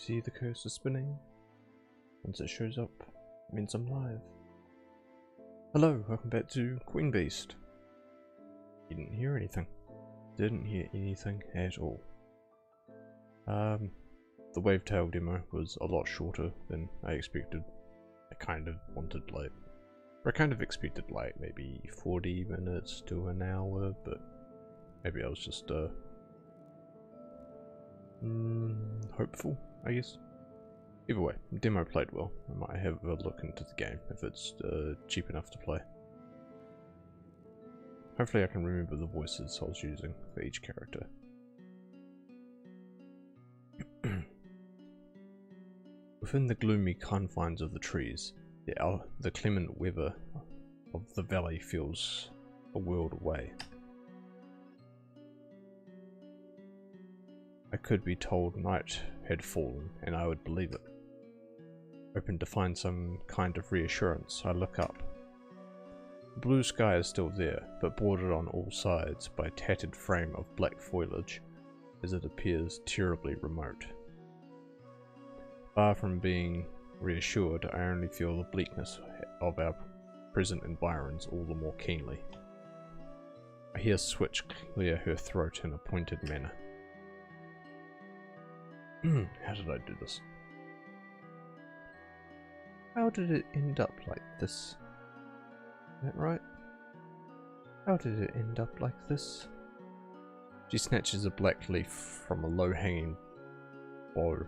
see the cursor spinning? Once it shows up, it means I'm live. Hello, welcome back to Queen Beast. You didn't hear anything. Didn't hear anything at all. The Wavetail demo was a lot shorter than I expected. I kind of expected like maybe 40 minutes to an hour, but maybe I was just hopeful, I guess. Either way, the demo played well. I might have a look into the game if it's cheap enough to play. Hopefully I can remember the voices I was using for each character. Within the gloomy confines of the trees, the clement weather of the valley feels a world away. I could be told night had fallen, and I would believe it. Hoping to find some kind of reassurance, I look up. The blue sky is still there, but bordered on all sides by a tattered frame of black foliage, as it appears terribly remote. Far from being reassured, I only feel the bleakness of our present environs all the more keenly. I hear Switch clear her throat in a pointed manner. How did I do this? How did it end up like this? Is that right? How did it end up like this? She snatches a black leaf from a low-hanging bough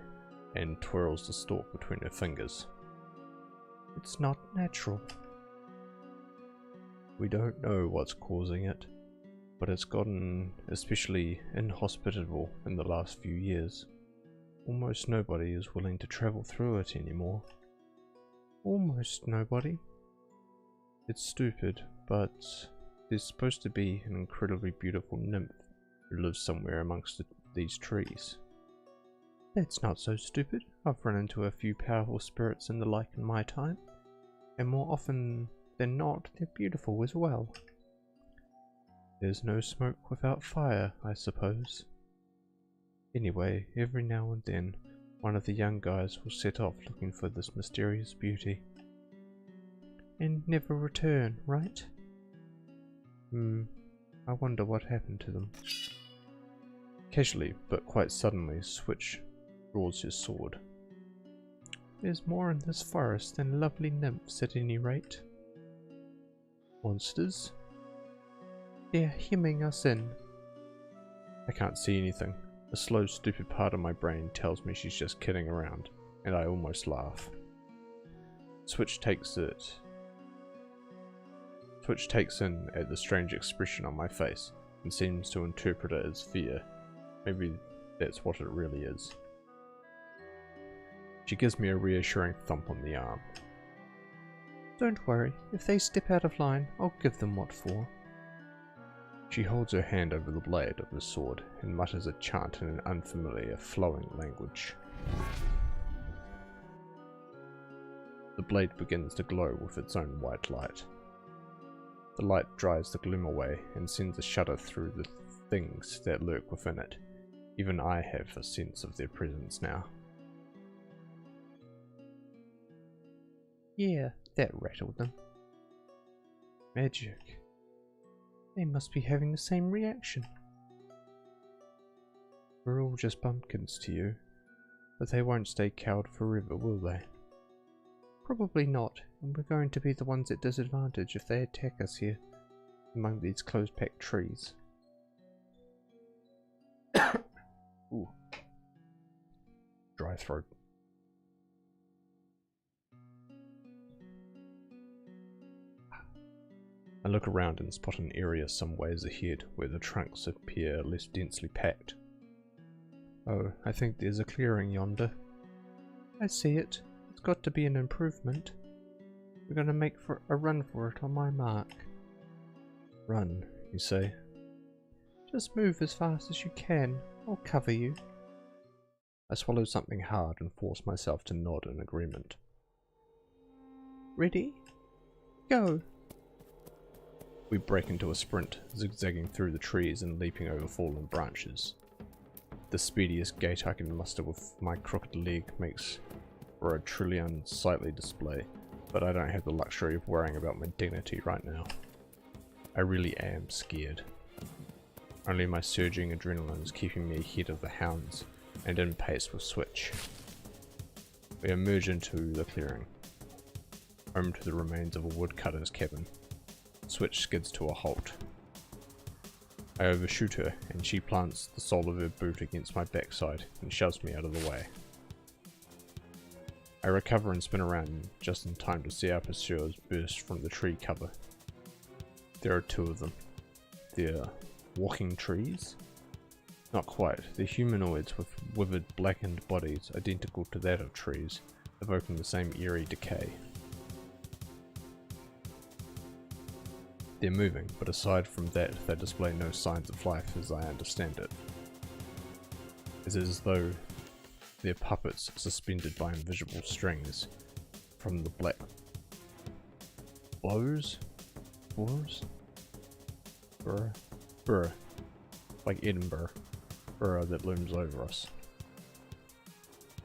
and twirls the stalk between her fingers. It's not natural. We don't know what's causing it, but it's gotten especially inhospitable in the last few years. Almost nobody is willing to travel through it anymore. Almost nobody. It's stupid, but there's supposed to be an incredibly beautiful nymph who lives somewhere amongst these trees. That's not so stupid. I've run into a few powerful spirits and the like in my time, and more often than not, they're beautiful as well. There's no smoke without fire, I suppose. Anyway, every now and then, one of the young guys will set off looking for this mysterious beauty. And never return, right? I wonder what happened to them. Casually, but quite suddenly, Switch draws his sword. There's more in this forest than lovely nymphs at any rate. Monsters? They're hemming us in. I can't see anything. A slow, stupid part of my brain tells me she's just kidding around, and I almost laugh. Switch takes in at the strange expression on my face, and seems to interpret it as fear. Maybe that's what it really is. She gives me a reassuring thump on the arm. Don't worry, if they step out of line, I'll give them what for. She holds her hand over the blade of the sword and mutters a chant in an unfamiliar, flowing language. The blade begins to glow with its own white light. The light drives the gloom away and sends a shudder through the things that lurk within it. Even I have a sense of their presence now. Yeah, that rattled them. Magic. They must be having the same reaction. We're all just bumpkins to you, but they won't stay cowed forever, will they? Probably not, and we're going to be the ones at disadvantage if they attack us here, among these close-packed trees. Ooh. Dry throat. I look around and spot an area some ways ahead where the trunks appear less densely packed. Oh, I think there's a clearing yonder. I see it. It's got to be an improvement. We're gonna make a run for it on my mark. Run, you say? Just move as fast as you can. I'll cover you. I swallow something hard and force myself to nod in agreement. Ready? Go! We break into a sprint, zigzagging through the trees and leaping over fallen branches. The speediest gait I can muster with my crooked leg makes for a truly unsightly display, but I don't have the luxury of worrying about my dignity right now. I really am scared. Only my surging adrenaline is keeping me ahead of the hounds and in pace with Switch. We emerge into the clearing, home to the remains of a woodcutter's cabin. Switch skids to a halt. I overshoot her, and she plants the sole of her boot against my backside and shoves me out of the way. I recover and spin around just in time to see our pursuers burst from the tree cover. There are two of them. They're walking trees? Not quite. They're humanoids with withered, blackened bodies identical to that of trees, evoking the same eerie decay. They're moving, but aside from that, they display no signs of life as I understand it. It is as though they're puppets suspended by invisible strings from the black blows? Boars? Burr. Like Edinburgh. Burr that looms over us.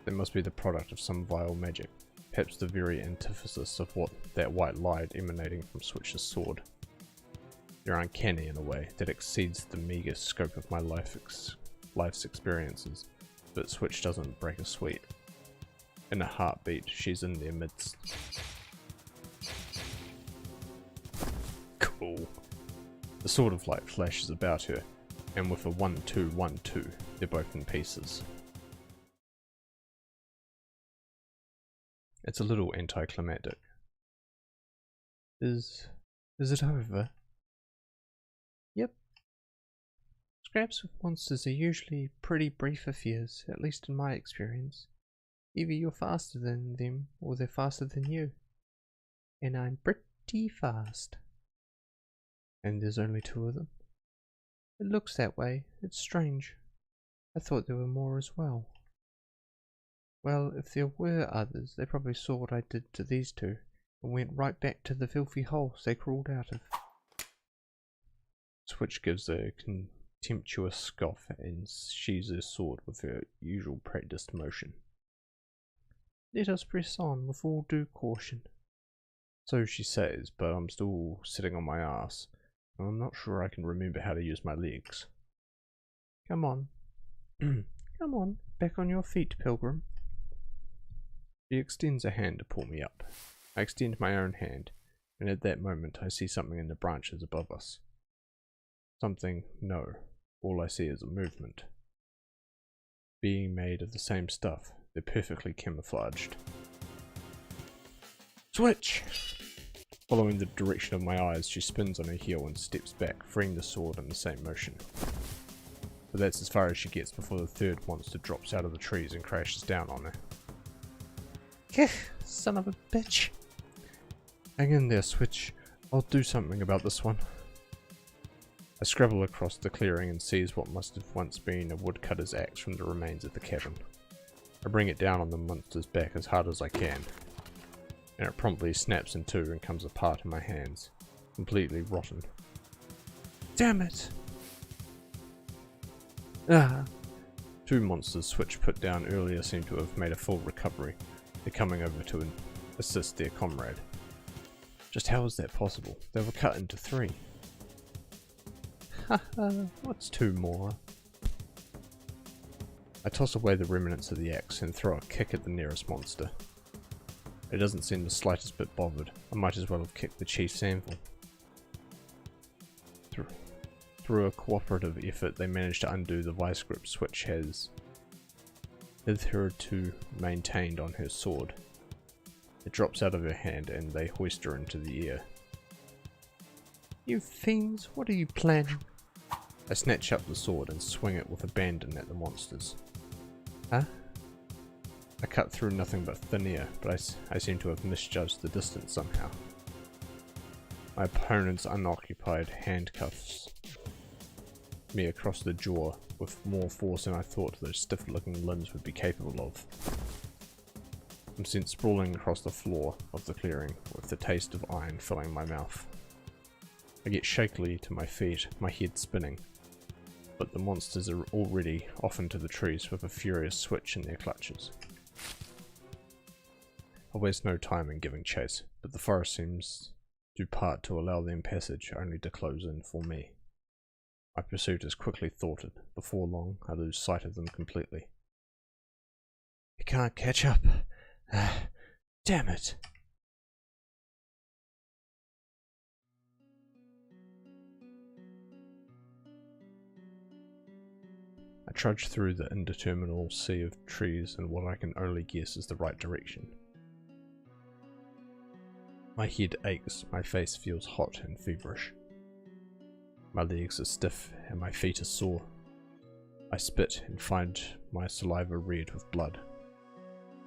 They must be the product of some vile magic, perhaps the very antithesis of what that white light emanating from Switch's sword. They're uncanny in a way that exceeds the meagre scope of my life's experiences, but Switch doesn't break a sweat. In a heartbeat, she's in their midst. Cool. The sword of light flashes about her, and with a 1-2-1-2, they're both in pieces. It's a little anticlimactic. Is it over? Yep. Scraps with monsters are usually pretty brief affairs, at least in my experience. Either you're faster than them, or they're faster than you. And I'm pretty fast. And there's only two of them? It looks that way. It's strange. I thought there were more as well. Well, if there were others, they probably saw what I did to these two, and went right back to the filthy holes they crawled out of. Switch gives a contemptuous scoff and sheathes her sword with her usual practiced motion. Let us press on with all due caution. So she says, but I'm still sitting on my ass, and I'm not sure I can remember how to use my legs. Come on. Come on, back on your feet, pilgrim. She extends a hand to pull me up. I extend my own hand, and at that moment I see something in the branches above us. Something, no. All I see is a movement. Being made of the same stuff, they're perfectly camouflaged. Switch! Following the direction of my eyes, she spins on her heel and steps back, freeing the sword in the same motion. But that's as far as she gets before the third monster drops out of the trees and crashes down on her. Gah, son of a bitch! Hang in there, Switch. I'll do something about this one. I scrabble across the clearing and seize what must have once been a woodcutter's axe from the remains of the cabin. I bring it down on the monster's back as hard as I can, and it promptly snaps in two and comes apart in my hands, completely rotten. Damn it! Ah! Two monsters Switch put down earlier seem to have made a full recovery. They're coming over to assist their comrade. Just how is that possible? They were cut into three. Haha, what's two more? I toss away the remnants of the axe and throw a kick at the nearest monster. It doesn't seem the slightest bit bothered. I might as well have kicked the chief's anvil. Through a cooperative effort, they manage to undo the vice grip Switch has hitherto maintained on her sword. It drops out of her hand and they hoist her into the air. You fiends, what are you planning? I snatch up the sword and swing it with abandon at the monsters. Huh? I cut through nothing but thin air, but I seem to have misjudged the distance somehow. My opponent's unoccupied handcuffs me across the jaw with more force than I thought those stiff-looking limbs would be capable of. I'm sent sprawling across the floor of the clearing, with the taste of iron filling my mouth. I get shakily to my feet, my head spinning. but the monsters are already off into the trees with a furious switch in their clutches. I waste no time in giving chase, but the forest seems to part to allow them passage, only to close in for me. My pursuit is quickly thwarted. Before long, I lose sight of them completely. I can't catch up. Damn it! I trudge through the indeterminable sea of trees in what I can only guess is the right direction. My head aches, my face feels hot and feverish. My legs are stiff and my feet are sore. I spit and find my saliva red with blood.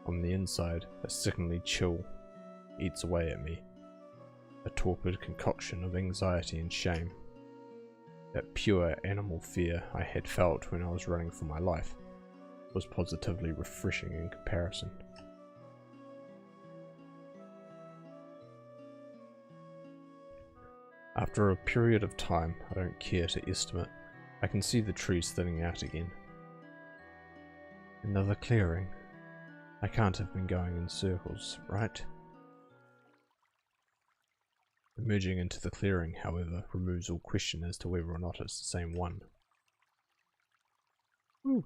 On the inside, a sickeningly chill eats away at me, a torpid concoction of anxiety and shame. That pure animal fear I had felt when I was running for my life was positively refreshing in comparison. After a period of time I don't care to estimate, I can see the trees thinning out again. Another clearing. I can't have been going in circles, right? Emerging into the clearing, however, removes all question as to whether or not it's the same one. Ooh,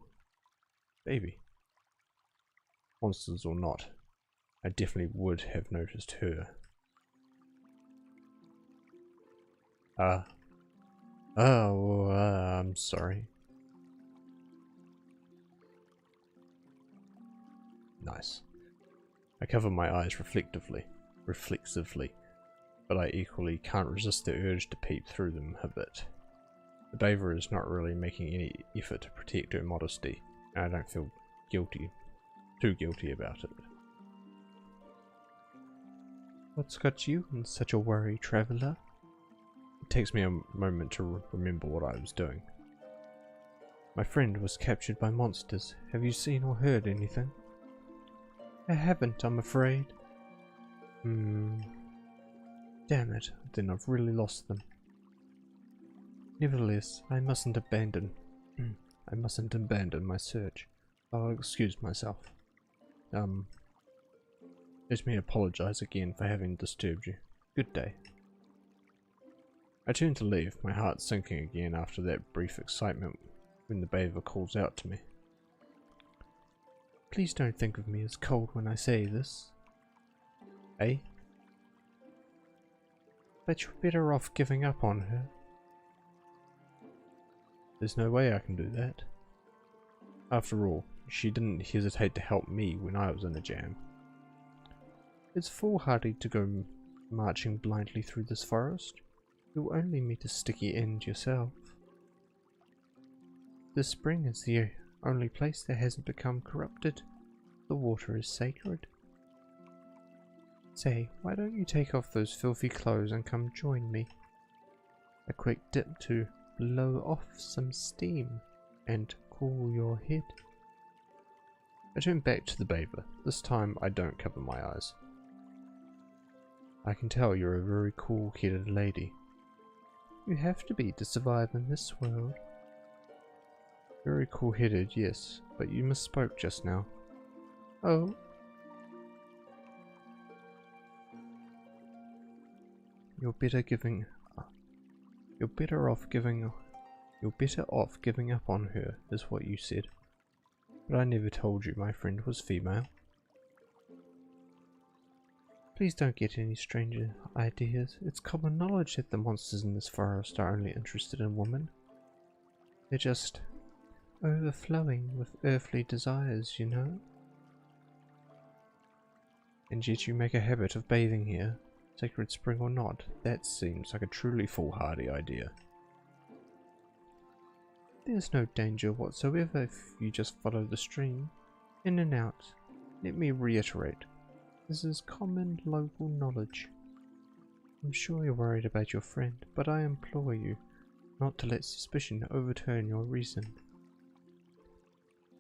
baby. Monsters or not, I definitely would have noticed her. I'm sorry. Nice. I cover my eyes reflexively, but I equally can't resist the urge to peep through them a bit. The bather is not really making any effort to protect her modesty, and I don't feel too guilty about it. What's got you in such a worry, traveller? It takes me a moment to remember what I was doing. My friend was captured by monsters. Have you seen or heard anything? I haven't, I'm afraid. Damn it, then I've really lost them. Nevertheless, I mustn't abandon my search. I'll excuse myself. Let me apologize again for having disturbed you. Good day. I turn to leave, my heart sinking again after that brief excitement when the bather calls out to me. Please don't think of me as cold when I say this. Eh? But you're better off giving up on her. There's no way I can do that. After all, she didn't hesitate to help me when I was in a jam. It's foolhardy to go marching blindly through this forest. You'll only meet a sticky end yourself. This spring is the only place that hasn't become corrupted. The water is sacred. Say, why don't you take off those filthy clothes and come join me? A quick dip to blow off some steam and cool your head. I turn back to the bather. This time I don't cover my eyes. I can tell you're a very cool-headed lady. You have to be to survive in this world. Very cool-headed, yes, but you misspoke just now. Oh. You're better off giving up on her, is what you said. But I never told you my friend was female. Please don't get any stranger ideas. It's common knowledge that the monsters in this forest are only interested in women. They're just overflowing with earthly desires, you know. And yet you make a habit of bathing here, sacred spring or not. That seems like a truly foolhardy idea. There's no danger whatsoever if you just follow the stream, in and out. Let me reiterate, this is common local knowledge. I'm sure you're worried about your friend, but I implore you not to let suspicion overturn your reason.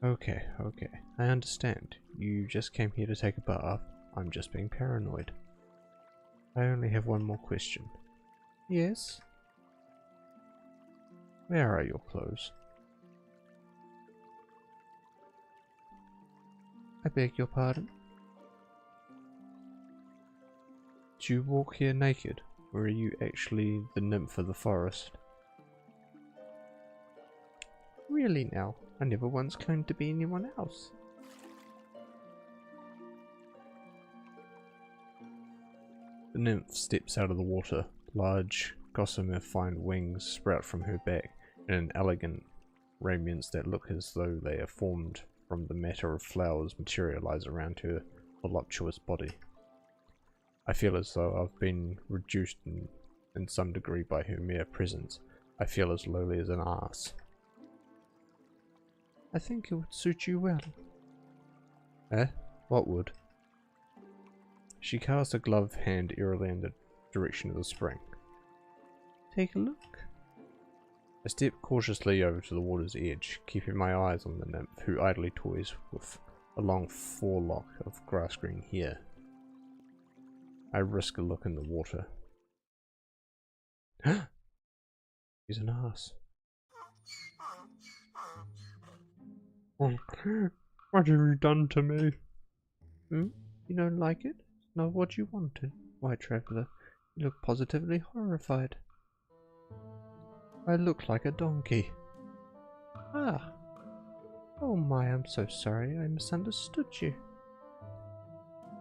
Okay, I understand. You just came here to take a bath. I'm just being paranoid. I only have one more question. Yes? Where are your clothes? I beg your pardon? Do you walk here naked, or are you actually the nymph of the forest? Really now? I never once claimed to be anyone else. The nymph steps out of the water. Large, gossamer fine wings sprout from her back in an elegant radiance that look as though they are formed from the matter of flowers materialize around her voluptuous body. I feel as though I've been reduced in some degree by her mere presence. I feel as lowly as an ass. I think it would suit you well. Eh? What would? She casts a gloved hand eerily in the direction of the spring. Take a look. I step cautiously over to the water's edge, keeping my eyes on the nymph who idly toys with a long forelock of grass-green hair. I risk a look in the water. He's an ass. What have you done to me? You don't like it? It's not what you wanted. Why, traveller, you look positively horrified. I look like a donkey. Ah. Oh my, I'm so sorry. I misunderstood you.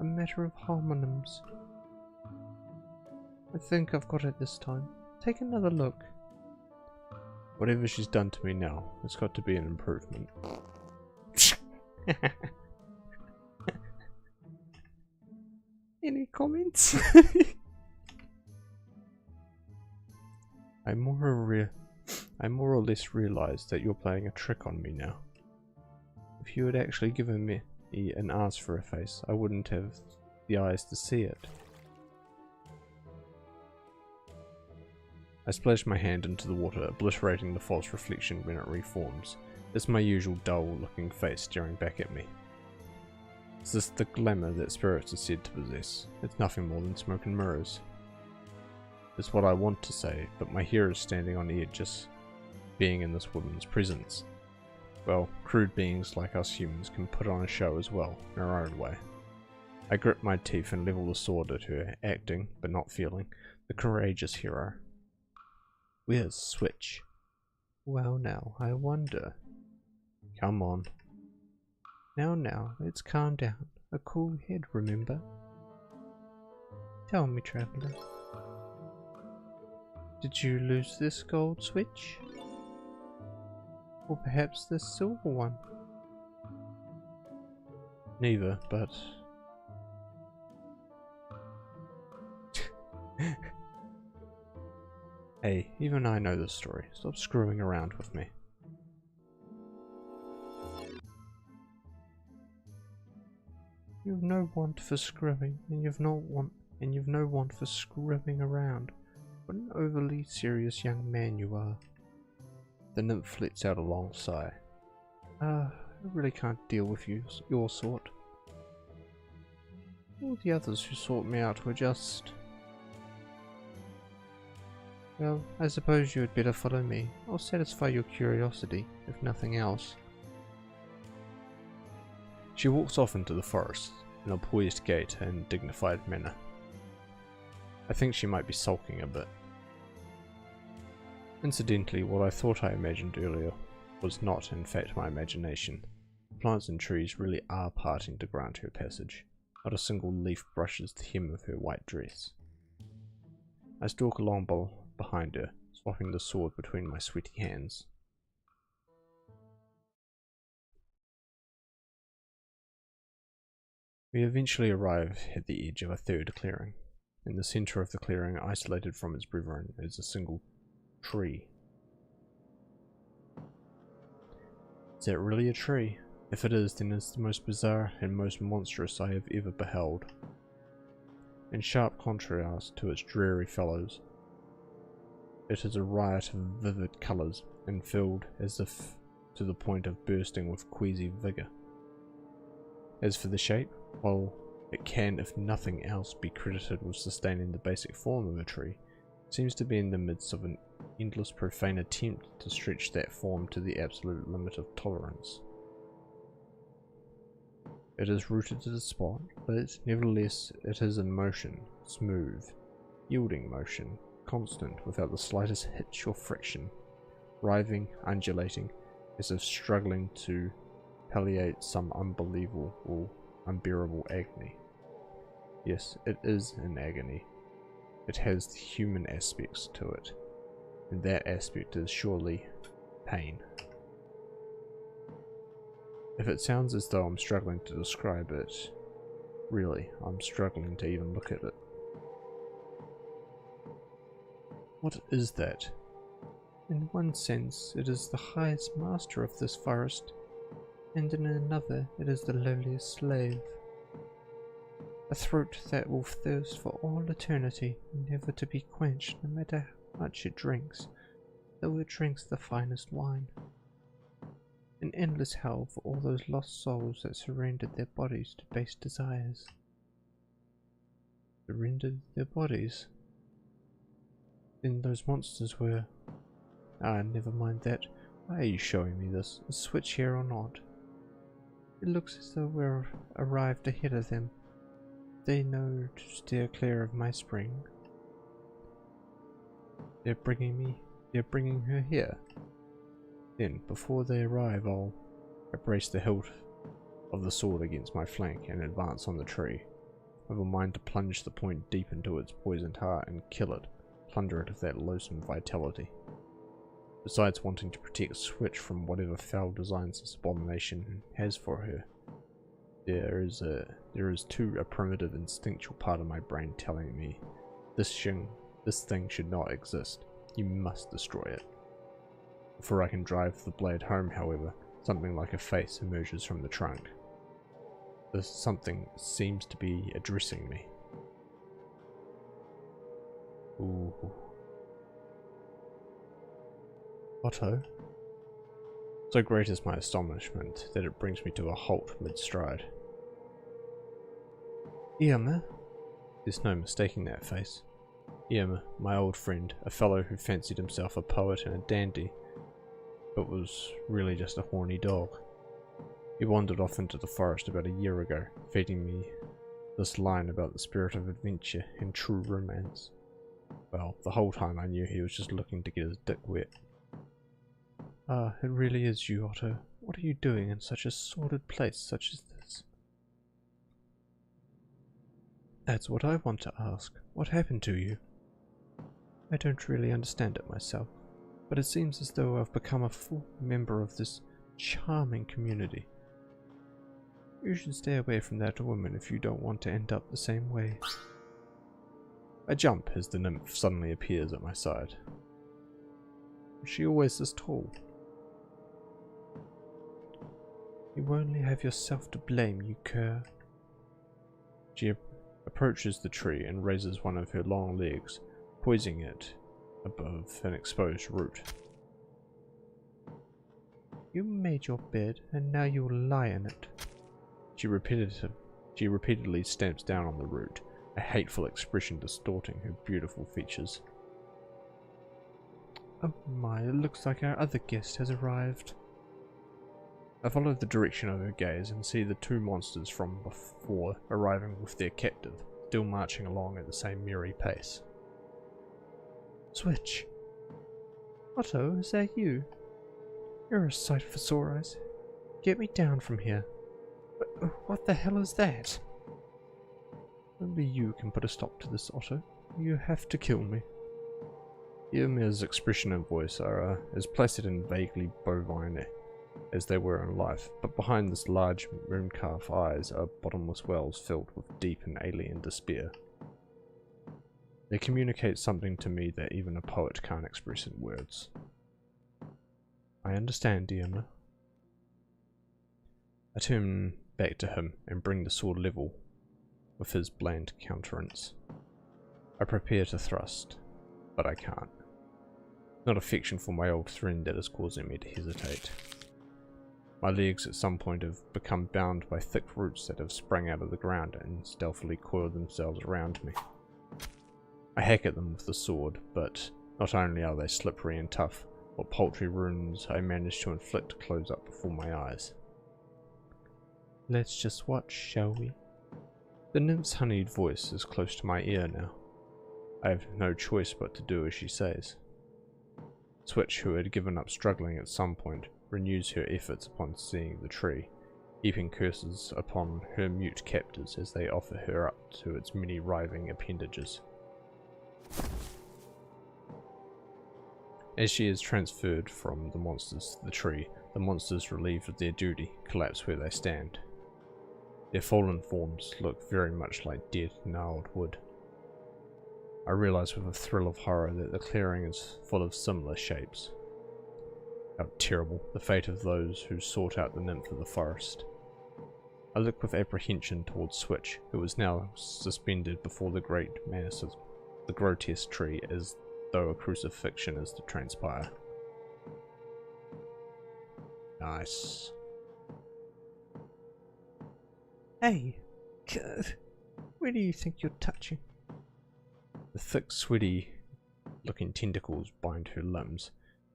A matter of homonyms. I think I've got it this time. Take another look. Whatever she's done to me now, it's got to be an improvement. Any comments? I more or less realized that you're playing a trick on me now. If you had actually given me an ass for a face, I wouldn't have the eyes to see it. I splash my hand into the water, obliterating the false reflection when it reforms. It's my usual dull-looking face staring back at me. Is this the glamour that spirits are said to possess? It's nothing more than smoke and mirrors. It's what I want to say, but my hair is standing on edge just being in this woman's presence. Well, crude beings like us humans can put on a show as well, in our own way. I grip my teeth and level the sword at her, acting, but not feeling, the courageous hero. Where's Switch? Well now, I wonder. Come on. Now, let's calm down. A cool head, remember? Tell me, traveller. Did you lose this gold switch? Or perhaps this silver one? Neither, but... Hey, even I know this story. Stop screwing around with me. You've no want for scrubbing, and you've no want for scrubbing around. What an overly serious young man you are. The nymph lets out a long sigh. I really can't deal with your sort. All the others who sought me out were just... Well, I suppose you had better follow me. I'll satisfy your curiosity, if nothing else. She walks off into the forest, in a poised gait and dignified manner. I think she might be sulking a bit. Incidentally, what I thought I imagined earlier was not, in fact, my imagination. Plants and trees really are parting to grant her passage. Not a single leaf brushes the hem of her white dress. I stalk along behind her, swapping the sword between my sweaty hands. We eventually arrive at the edge of a third clearing. In the centre of the clearing, isolated from its brethren, is a single tree. Is that really a tree? If it is, then it's the most bizarre and most monstrous I have ever beheld. In sharp contrast to its dreary fellows, it is a riot of vivid colours and filled as if to the point of bursting with queasy vigour. As for the shape, while it can, if nothing else, be credited with sustaining the basic form of a tree, it seems to be in the midst of an endless profane attempt to stretch that form to the absolute limit of tolerance. It is rooted to the spot, but nevertheless it is in motion, smooth, yielding motion, constant without the slightest hitch or friction, writhing, undulating, as if struggling to palliate some unbelievable or unbearable agony. Yes, it is an agony. It has human aspects to it, and that aspect is surely pain. If it sounds as though I'm struggling to describe it, really, I'm struggling to even look at it. What is that? In one sense, it is the highest master of this forest, and in another, it is the lowliest slave. A throat that will thirst for all eternity, never to be quenched no matter how much it drinks, though it drinks the finest wine. An endless hell for all those lost souls that surrendered their bodies to base desires. Surrendered their bodies? Then those monsters were... Ah, never mind that. Why are you showing me this? A switch here or not? It looks as though we're arrived ahead of them. They know to steer clear of my spring. They're bringing her here. Then, before they arrive, I'll brace the hilt of the sword against my flank and advance on the tree. I have a mind to plunge the point deep into its poisoned heart and kill it, plunder it of that loathsome vitality. Besides wanting to protect Switch from whatever foul designs this abomination has for her, there is too a primitive instinctual part of my brain telling me this thing should not exist. You must destroy it. Before I can drive the blade home, however, something like a face emerges from the trunk. This something seems to be addressing me. Ooh. Otto? So great is my astonishment that it brings me to a halt mid-stride. Irma? There's no mistaking that face. Irma, my old friend, a fellow who fancied himself a poet and a dandy, but was really just a horny dog. He wandered off into the forest about a year ago, feeding me this line about the spirit of adventure and true romance. Well, the whole time I knew he was just looking to get his dick wet. Ah, it really is you, Otto. What are you doing in such a sordid place such as this? That's what I want to ask. What happened to you? I don't really understand it myself, but it seems as though I've become a full member of this charming community. You should stay away from that woman if you don't want to end up the same way. I jump as the nymph suddenly appears at my side. Is she always this tall? You only have yourself to blame, you cur. She approaches the tree and raises one of her long legs, poising it above an exposed root. You made your bed, and now you'll lie in it. She repeatedly stamps down on the root, a hateful expression distorting her beautiful features. Oh my, it looks like our other guest has arrived. I follow the direction of her gaze and see the two monsters from before arriving with their captive, still marching along at the same merry pace. Switch! Otto, is that you? You're a sight for sore eyes. Get me down from here. What the hell is that? Only you can put a stop to this, Otto. You have to kill me. Irma's expression and voice are as placid and vaguely bovine as they were in life, but behind this large mooncalf eyes are bottomless wells filled with deep and alien despair. They communicate something to me that even a poet can't express in words. I understand, Irma. I turn back to him and bring the sword level with his bland countenance. I prepare to thrust, but I can't. Not affection for my old friend that is causing me to hesitate. My legs at some point have become bound by thick roots that have sprung out of the ground and stealthily coiled themselves around me. I hack at them with the sword, but not only are they slippery and tough, what paltry wounds I manage to inflict close up before my eyes. Let's just watch, shall we? The nymph's honeyed voice is close to my ear now. I have no choice but to do as she says. Switch, who had given up struggling at some point, renews her efforts upon seeing the tree, heaping curses upon her mute captors as they offer her up to its many writhing appendages. As she is transferred from the monsters to the tree, the monsters, relieved of their duty, collapse where they stand. Their fallen forms look very much like dead, gnarled wood. I realize with a thrill of horror that the clearing is full of similar shapes. How terrible the fate of those who sought out the nymph of the forest. I look with apprehension towards Switch, who is now suspended before the great mass of the grotesque tree as though a crucifixion is to transpire. Nice. Hey, where do you think you're touching? The thick, sweaty looking tentacles bind her limbs,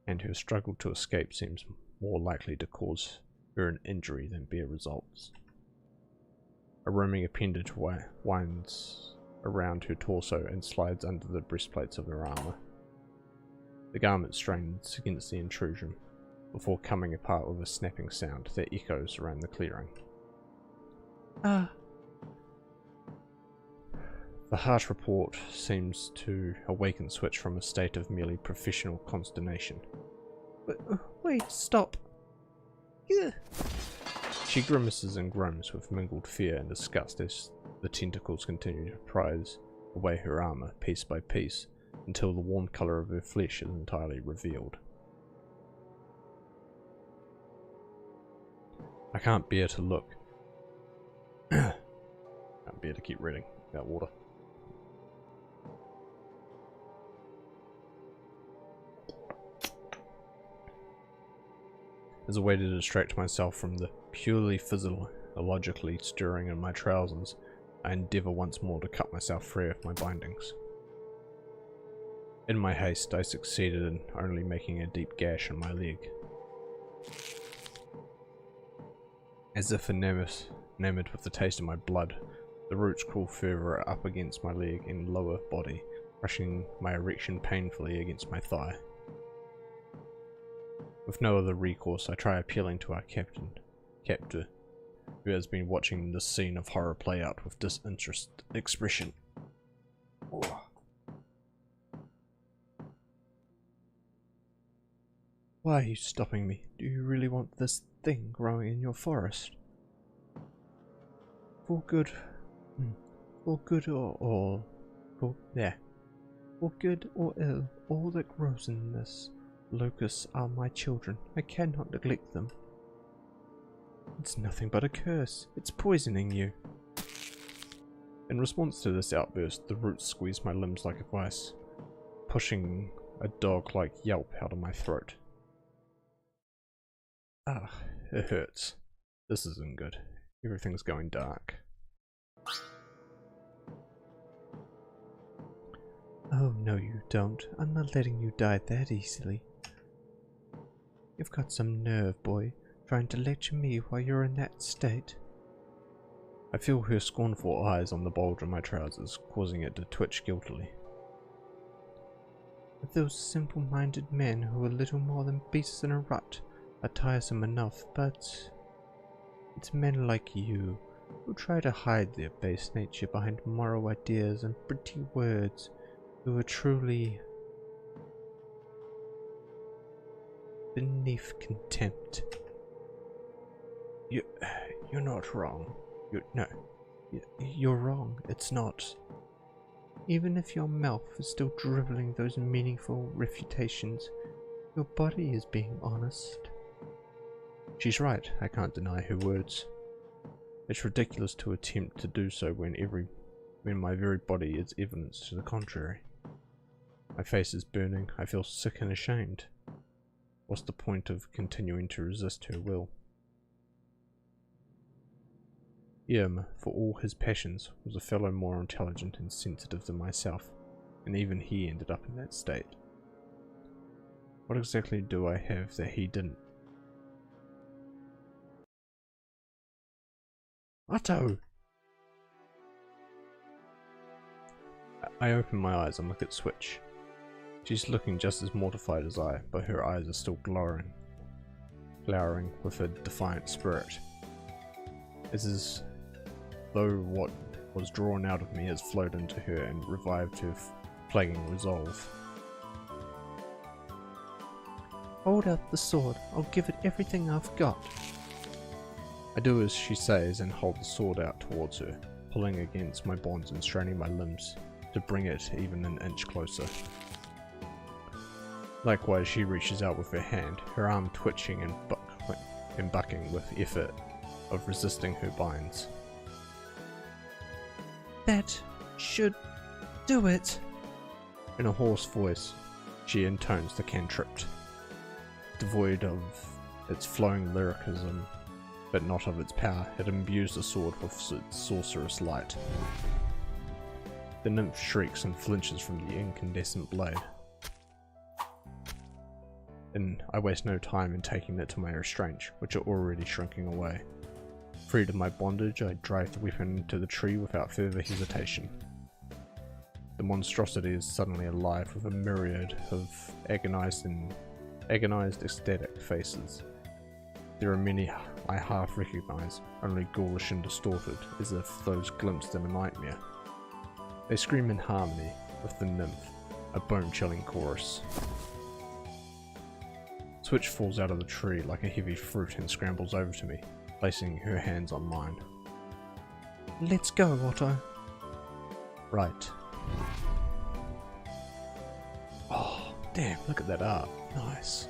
and her struggle to escape seems more likely to cause her an injury than bear results. A roaming appendage winds around her torso and slides under the breastplates of her armor. The garment strains against the intrusion, before coming apart with a snapping sound that echoes around the clearing. Ah. The harsh report seems to awaken Switch from a state of merely professional consternation. Wait, stop! Yeah. She grimaces and groans with mingled fear and disgust as the tentacles continue to prise away her armor piece by piece until the warm colour of her flesh is entirely revealed. I can't bear to look. Can't bear to keep reading about water. As a way to distract myself from the purely physiologically stirring in my trousers, I endeavour once more to cut myself free of my bindings. In my haste, I succeeded in only making a deep gash in my leg. As if enamored with the taste of my blood, the roots crawl further up against my leg and lower body, crushing my erection painfully against my thigh. With no other recourse, I try appealing to our captor, who has been watching this scene of horror play out with disinterested expression. Oh. Why are you stopping me? Do you really want this thing growing in your forest? For good. For good or ill. For good or ill, all that grows in this locus are my children. I cannot neglect them. It's nothing but a curse. It's poisoning you. In response to this outburst, the roots squeeze my limbs like a vice, pushing a dog-like yelp out of my throat. Ah, it hurts. This isn't good. Everything's going dark. Oh, no you don't. I'm not letting you die that easily. You've got some nerve, boy, trying to lecture me while you're in that state. I feel her scornful eyes on the bulge of my trousers, causing it to twitch guiltily. Those simple-minded men who are little more than beasts in a rut are tiresome enough, but it's men like you who try to hide their base nature behind moral ideas and pretty words who are truly beneath contempt. You're not wrong. You're wrong. It's not. Even if your mouth is still dribbling those meaningful refutations, your body is being honest. She's right, I can't deny her words. It's ridiculous to attempt to do so when my very body is evidence to the contrary. My face is burning, I feel sick and ashamed. What's the point of continuing to resist her will? Irma, for all his passions, was a fellow more intelligent and sensitive than myself, and even he ended up in that state. What exactly do I have that he didn't? Otto! I open my eyes and look at Switch. She's looking just as mortified as I, but her eyes are still glowering with a defiant spirit. It is though what was drawn out of me has flowed into her and revived her plaguing resolve. Hold out the sword. I'll give it everything I've got. I do as she says and hold the sword out towards her, pulling against my bonds and straining my limbs to bring it even an inch closer. Likewise, she reaches out with her hand, her arm twitching and bucking with effort of resisting her binds. That should do it. In a hoarse voice, she intones the cantrip, devoid of its flowing lyricism, but not of its power. It imbues the sword with its sorcerous light. The nymph shrieks and flinches from the incandescent blade. And I waste no time in taking it to my restraints, which are already shrinking away. Freed of my bondage, I drive the weapon into the tree without further hesitation. The monstrosity is suddenly alive with a myriad of agonized, ecstatic faces. There are many I half recognize, only ghoulish and distorted, as if those glimpsed in a nightmare. They scream in harmony with the nymph, a bone-chilling chorus. Switch falls out of the tree like a heavy fruit and scrambles over to me, placing her hands on mine. Let's go, Otto. Right. Oh, damn, look at that art. Nice.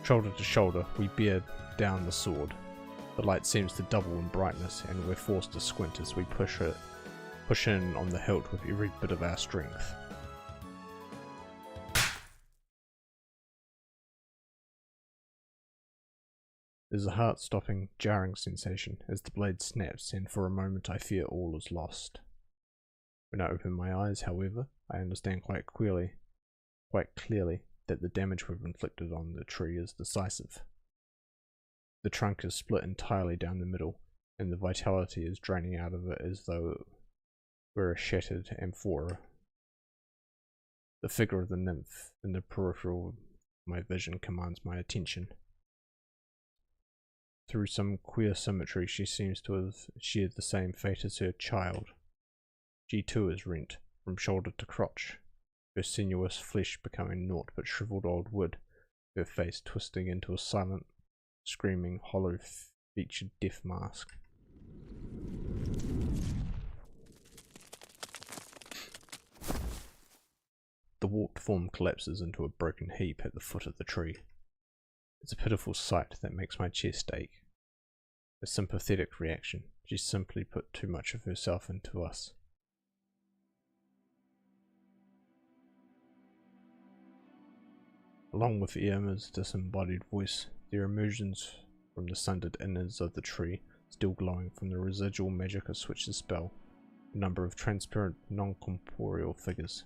Shoulder to shoulder, we bear down the sword. The light seems to double in brightness, and we're forced to squint as we push in on the hilt with every bit of our strength. There's a heart-stopping, jarring sensation as the blade snaps, and for a moment I fear all is lost. When I open my eyes, however, I understand quite clearly that the damage we've inflicted on the tree is decisive. The trunk is split entirely down the middle, and the vitality is draining out of it as though it were a shattered amphora. The figure of the nymph in the peripheral of my vision commands my attention. Through some queer symmetry, she seems to have shared the same fate as her child. She too is rent, from shoulder to crotch, her sinuous flesh becoming naught but shriveled old wood, her face twisting into a silent, screaming, hollow-featured death mask. The warped form collapses into a broken heap at the foot of the tree. It's a pitiful sight that makes my chest ache. A sympathetic reaction. She simply put too much of herself into us. Along with Irma's disembodied voice, there emerges from the sundered innards of the tree, still glowing from the residual magic of Switch's spell, a number of transparent, non-corporeal figures.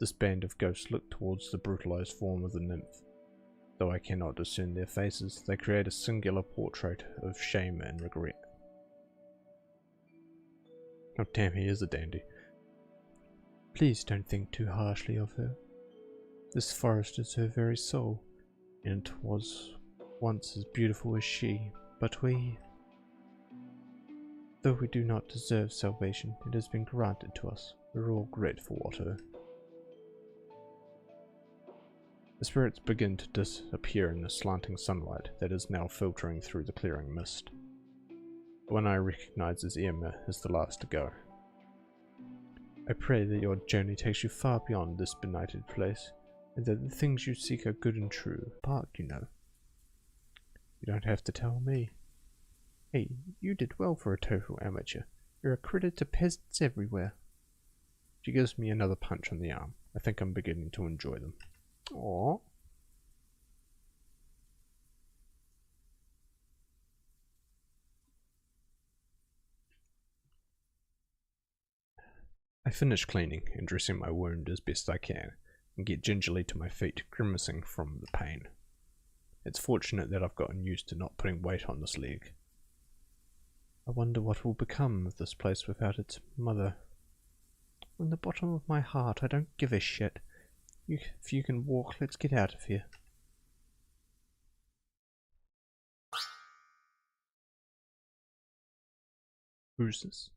This band of ghosts look towards the brutalized form of the nymph. Though I cannot discern their faces, they create a singular portrait of shame and regret. Oh damn, he is a dandy. Please don't think too harshly of her. This forest is her very soul, and it was once as beautiful as she, but though we do not deserve salvation, it has been granted to us. We're all grateful, Otto. The spirits begin to disappear in the slanting sunlight that is now filtering through the clearing mist. The one I recognize as Irma is the last to go. I pray that your journey takes you far beyond this benighted place, and that the things you seek are good and true. Park, you know. You don't have to tell me. Hey, you did well for a total amateur. You're a credit to peasants everywhere. She gives me another punch on the arm. I think I'm beginning to enjoy them. Aww. I finish cleaning and dressing my wound as best I can, and get gingerly to my feet, grimacing from the pain. It's fortunate that I've gotten used to not putting weight on this leg. I wonder what will become of this place without its mother. From the bottom of my heart, I don't give a shit. If you can walk, let's get out of here. Who's this?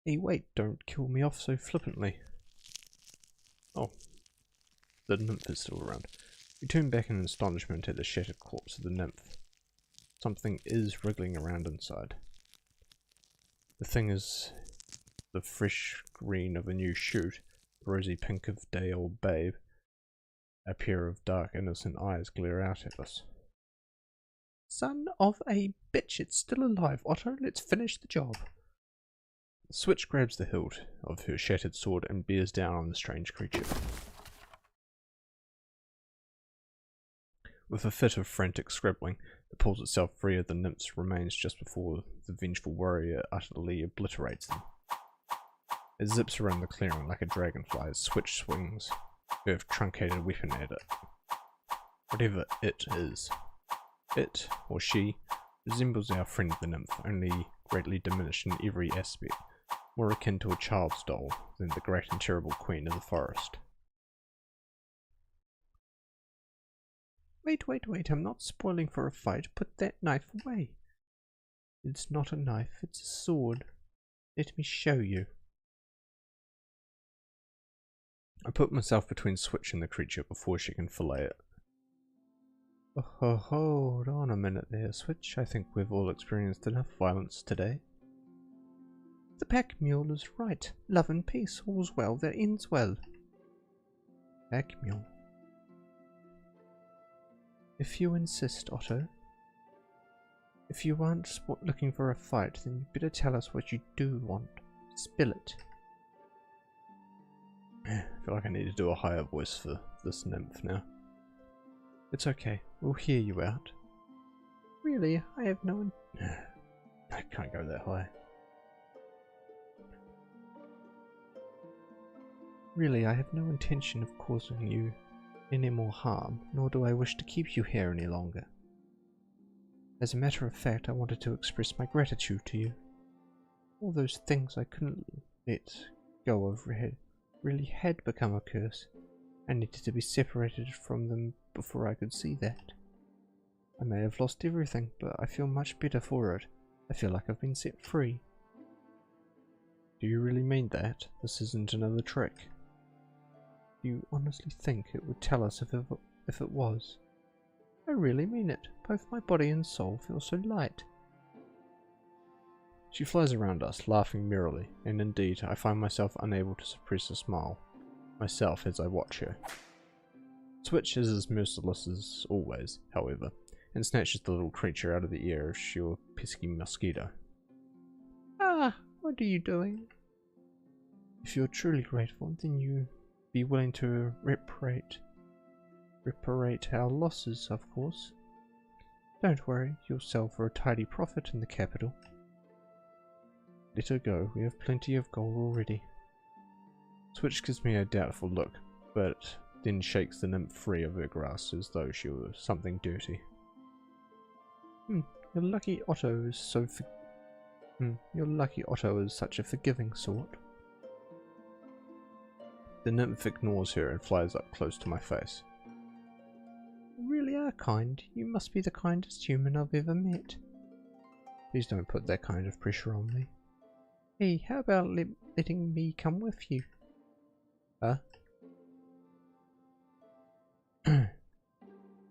Hey, wait, don't kill me off so flippantly. Oh, the nymph is still around. We turn back in astonishment at the shattered corpse of the nymph. Something is wriggling around inside. The thing is the fresh green of a new shoot, the rosy pink of day-old babe. A pair of dark, innocent eyes glare out at us. Son of a bitch, it's still alive, Otto. Let's finish the job. The Switch grabs the hilt of her shattered sword and bears down on the strange creature. With a fit of frantic scribbling, it pulls itself free of the nymph's remains just before the vengeful warrior utterly obliterates them. It zips around the clearing like a dragonfly as Switch swings her truncated weapon at it. Whatever it is, it, or she, resembles our friend the nymph, only greatly diminished in every aspect, more akin to a child's doll than the great and terrible queen of the forest. Wait, I'm not spoiling for a fight. Put that knife away. It's not a knife, it's a sword. Let me show you. I put myself between Switch and the creature before she can fillet it. Oh, hold on a minute there, Switch. I think we've all experienced enough violence today. The pack mule is right. Love and peace, all's well that ends well. Pack mule. If you insist, Otto. If you aren't looking for a fight, then you better tell us what you do want. Spill it. I feel like I need to do a higher voice for this nymph now. It's okay, we'll hear you out. Really, I have no... I can't go that high. Really, I have no intention of causing you any more harm, nor do I wish to keep you here any longer. As a matter of fact, I wanted to express my gratitude to you. All those things I couldn't let go of really had become a curse. I needed to be separated from them before I could see that. I may have lost everything, but I feel much better for it. I feel like I've been set free. Do you really mean that? This isn't another trick? Do you honestly think it would tell us if it was? I really mean it. Both my body and soul feel so light. She flies around us, laughing merrily, and indeed I find myself unable to suppress a smile, myself as I watch her. Switch is as merciless as always, however, and snatches the little creature out of the air as she were a pesky mosquito. Ah, what are you doing? If you're truly grateful, then you be willing to reparate our losses, of course. Don't worry, you'll sell for a tidy profit in the capital. Let her go, we have plenty of gold already. Switch gives me a doubtful look, but then shakes the nymph free of her grasp as though she were something dirty. Your lucky Otto is such a forgiving sort. The nymph ignores her and flies up close to my face. You really are kind. You must be the kindest human I've ever met. Please don't put that kind of pressure on me. Hey, how about letting me come with you? Huh?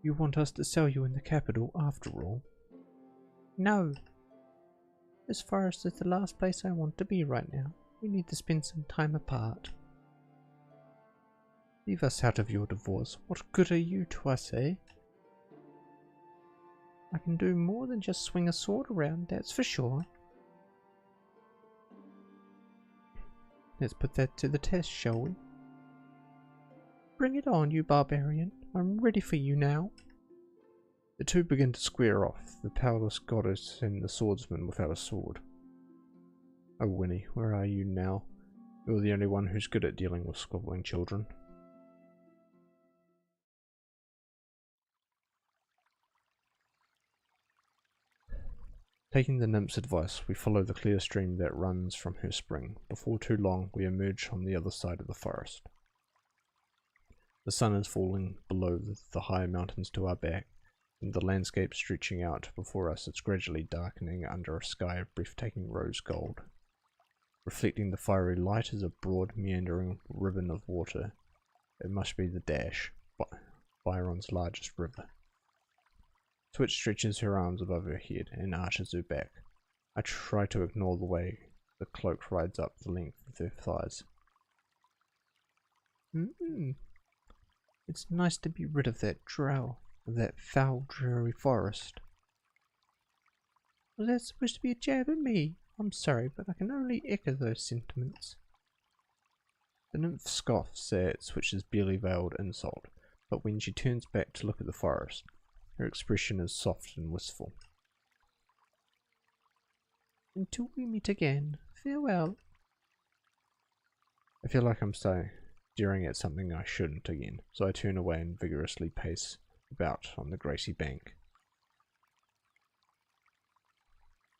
You want us to sell you in the capital after all? No. As far as it's the last place I want to be right now, we need to spend some time apart. Leave us out of your divorce. What good are you to us, eh? I can do more than just swing a sword around, that's for sure. Let's put that to the test, shall we? Bring it on, you barbarian. I'm ready for you now. The two begin to square off, the powerless goddess and the swordsman without a sword. Oh, Winnie, where are you now? You're the only one who's good at dealing with squabbling children. Taking the nymph's advice, we follow the clear stream that runs from her spring. Before too long, we emerge on the other side of the forest. The sun is falling below the high mountains to our back, and the landscape stretching out before us is gradually darkening under a sky of breathtaking rose gold. Reflecting the fiery light is a broad, meandering ribbon of water. It must be the Dash, Byron's largest river. Switch stretches her arms above her head and arches her back. I try to ignore the way the cloak rides up the length of her thighs. It's nice to be rid of that drow, of that foul, dreary forest. Was that supposed to be a jab at me? I'm sorry, but I can only echo those sentiments. The nymph scoffs at Switch's barely veiled insult, but when she turns back to look at the forest, her expression is soft and wistful. Until we meet again, farewell. I feel like I'm staring at something I shouldn't again, so I turn away and vigorously pace about on the grassy bank.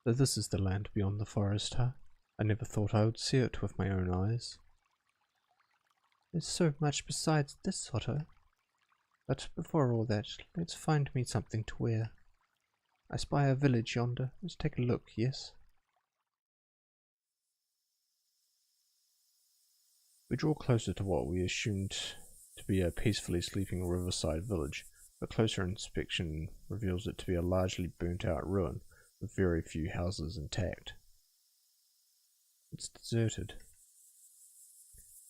So this is the land beyond the forest, huh? I never thought I would see it with my own eyes. There's so much besides this, Otto. But before all that, let's find me something to wear. I spy a village yonder. Let's take a look, yes? We draw closer to what we assumed to be a peacefully sleeping riverside village, but closer inspection reveals it to be a largely burnt-out ruin, with very few houses intact. It's deserted.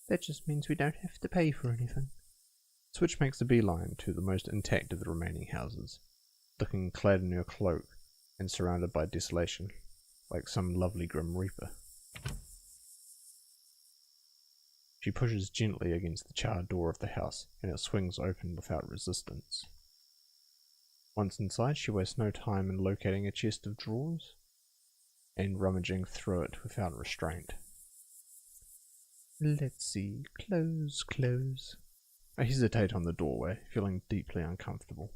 That just means we don't have to pay for anything. Switch makes a beeline to the most intact of the remaining houses, looking clad in her cloak and surrounded by desolation, like some lovely grim reaper. She pushes gently against the charred door of the house, and it swings open without resistance. Once inside, she wastes no time in locating a chest of drawers and rummaging through it without restraint. Let's see, clothes. I hesitate on the doorway, feeling deeply uncomfortable.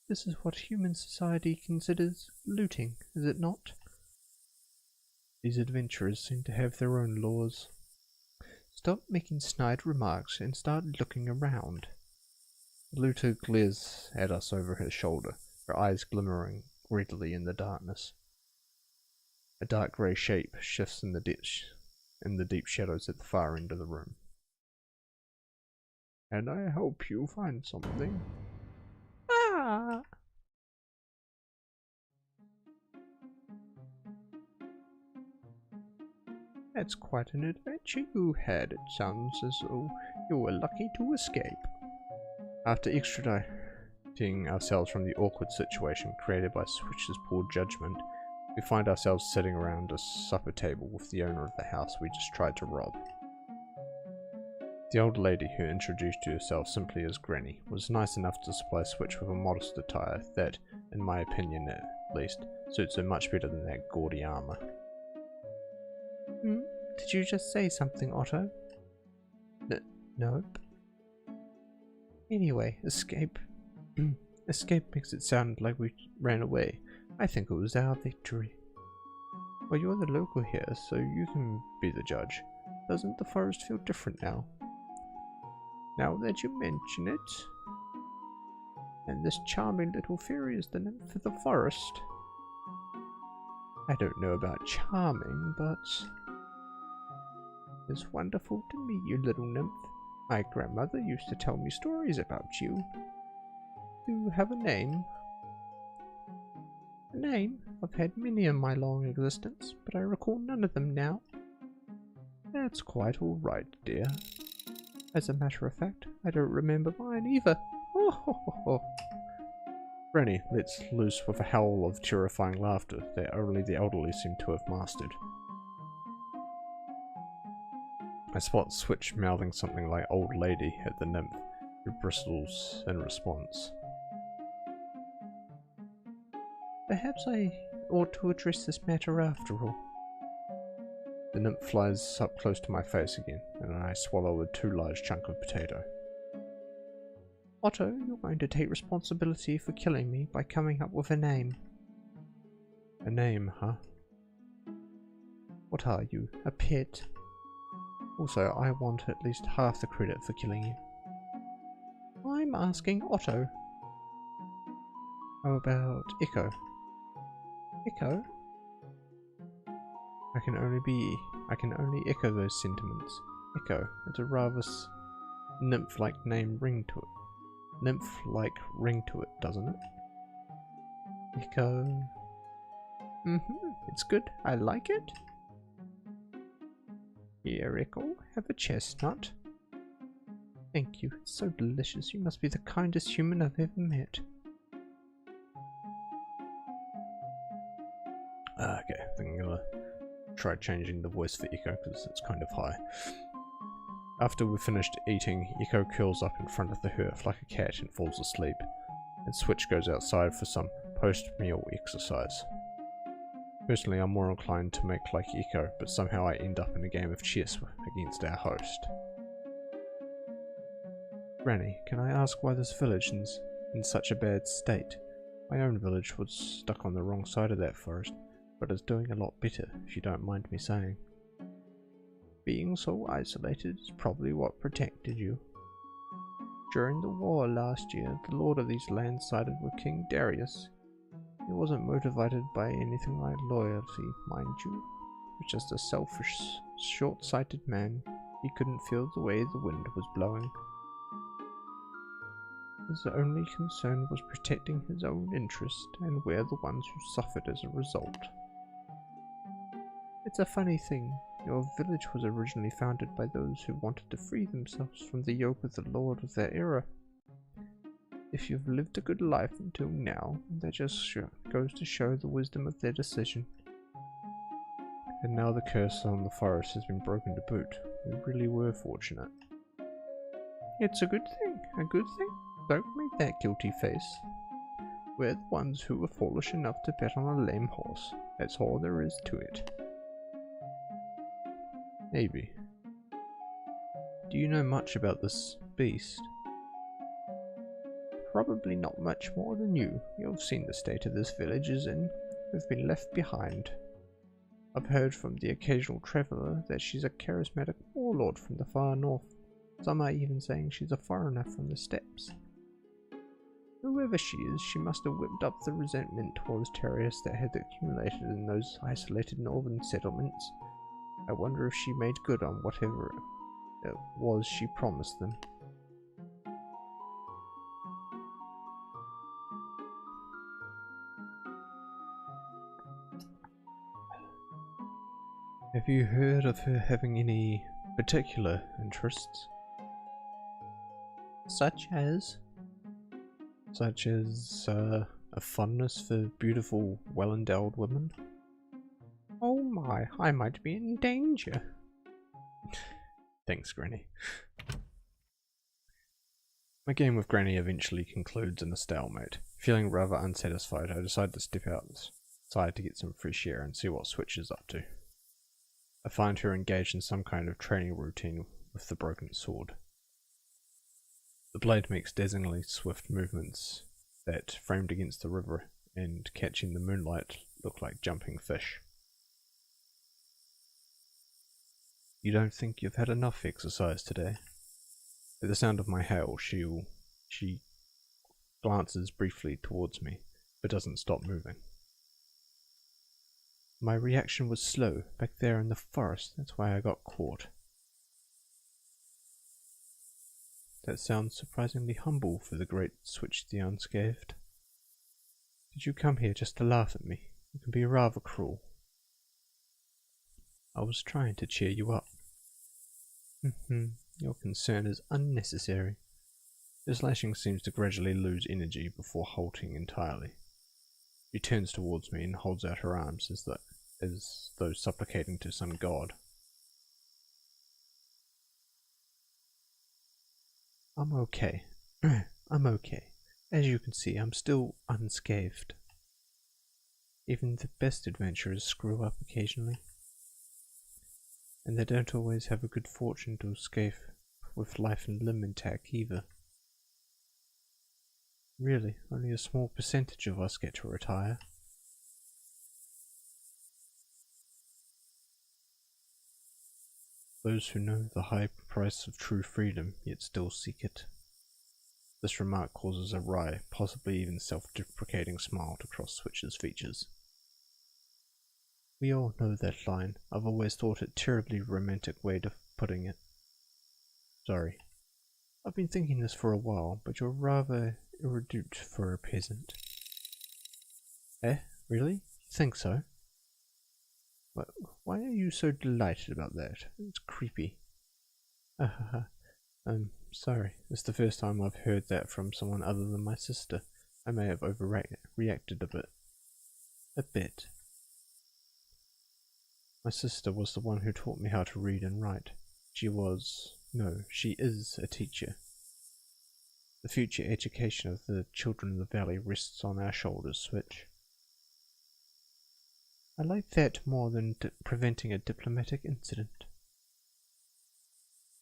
This is what human society considers looting, is it not? These adventurers seem to have their own laws. Stop making snide remarks and start looking around. The looter glares at us over her shoulder, her eyes glimmering redly in the darkness. A dark grey shape shifts in the deep shadows at the far end of the room. And I hope you find something. Ah! That's quite an adventure you had. It sounds as though you were lucky to escape. After extricating ourselves from the awkward situation created by Switch's poor judgment, we find ourselves sitting around a supper table with the owner of the house we just tried to rob. The old lady, who introduced herself simply as Granny, was nice enough to supply Switch with a modest attire that, in my opinion at least, suits her much better than that gaudy armour. Did you just say something, Otto? Nope. Anyway, escape. Escape makes it sound like we ran away. I think it was our victory. Well, you're the local here, so you can be the judge. Doesn't the forest feel different now? Now that you mention it. And this charming little fairy is the nymph of the forest. I don't know about charming, but it's wonderful to meet you, little nymph. My grandmother used to tell me stories about you. Do you have a name? A name? I've had many in my long existence, but I recall none of them now. That's quite all right, dear. As a matter of fact, I don't remember mine either. Oh, ho, ho, ho. Granny lets loose with a howl of terrifying laughter that only the elderly seem to have mastered. I spot Switch mouthing something like old lady at the nymph, who bristles in response. Perhaps I ought to address this matter after all. The nymph flies up close to my face again, and I swallow a too large chunk of potato. Otto, you're going to take responsibility for killing me by coming up with a name. A name, huh? What are you, a pet? Also, I want at least half the credit for killing you. I'm asking Otto. How about Echo? Echo? I can only echo those sentiments. Echo, it's a rather nymph-like ring to it, doesn't it? Echo. It's good. I like it. Here, Echo, have a chestnut. Thank you. It's so delicious. You must be the kindest human I've ever met. Okay, I think I'm gonna try changing the voice for Echo because it's kind of high. After we're finished eating, Echo curls up in front of the hearth like a cat and falls asleep, and Switch goes outside for some post-meal exercise. Personally, I'm more inclined to make like Echo, but somehow I end up in a game of chess against our host. Granny, can I ask why this village is in such a bad state? My own village was stuck on the wrong side of that forest, but it's doing a lot better, if you don't mind me saying. Being so isolated is probably what protected you. During the war last year, the lord of these lands sided with King Darius. He wasn't motivated by anything like loyalty, mind you. He was just a selfish, short-sighted man. He couldn't feel the way the wind was blowing. His only concern was protecting his own interest, and we're the ones who suffered as a result. It's a funny thing. Your village was originally founded by those who wanted to free themselves from the yoke of the lord of their era. If you've lived a good life until now, that just goes to show the wisdom of their decision. And now the curse on the forest has been broken to boot. We really were fortunate. It's a good thing, Don't make that guilty face. We're the ones who were foolish enough to bet on a lame horse. That's all there is to it. Maybe. Do you know much about this beast? Probably not much more than you. You've seen the state of this village is in. We've been left behind. I've heard from the occasional traveller that she's a charismatic warlord from the far north. Some are even saying she's a foreigner from the steppes. Whoever she is, she must have whipped up the resentment towards Darius that had accumulated in those isolated northern settlements. I wonder if she made good on whatever it was she promised them. Have you heard of her having any particular interests? Such as a fondness for beautiful, well-endowed women? Oh my, I might be in danger. Thanks, Granny. My game with Granny eventually concludes in a stalemate. Feeling rather unsatisfied, I decide to step outside to get some fresh air and see what Switch is up to. I find her engaged in some kind of training routine with the broken sword. The blade makes dazzlingly swift movements that, framed against the river and catching the moonlight, look like jumping fish. You don't think you've had enough exercise today? At the sound of my hail, she glances briefly towards me, but doesn't stop moving. My reaction was slow, back there in the forest, that's why I got caught. That sounds surprisingly humble for the great Switch the Unscathed. Did you come here just to laugh at me? You can be rather cruel. I was trying to cheer you up. Your concern is unnecessary. This lashing seems to gradually lose energy before halting entirely. She turns towards me and holds out her arms as though supplicating to some god. I'm okay. I'm okay. As you can see, I'm still unscathed. Even the best adventurers screw up occasionally. And they don't always have a good fortune to escape with life and limb intact either. Really, only a small percentage of us get to retire. Those who know the high price of true freedom, yet still seek it. This remark causes a wry, possibly even self-deprecating smile to cross Switch's features. We all know that line. I've always thought it a terribly romantic way of putting it. Sorry. I've been thinking this for a while, but you're rather erudite for a peasant. Eh? Really? You think so? But why are you so delighted about that? It's creepy. Sorry. It's the first time I've heard that from someone other than my sister. I may have overreacted a bit. A bit. My sister was the one who taught me how to read and write. She is a teacher. The future education of the children of the valley rests on our shoulders, Switch. I like that more than preventing a diplomatic incident.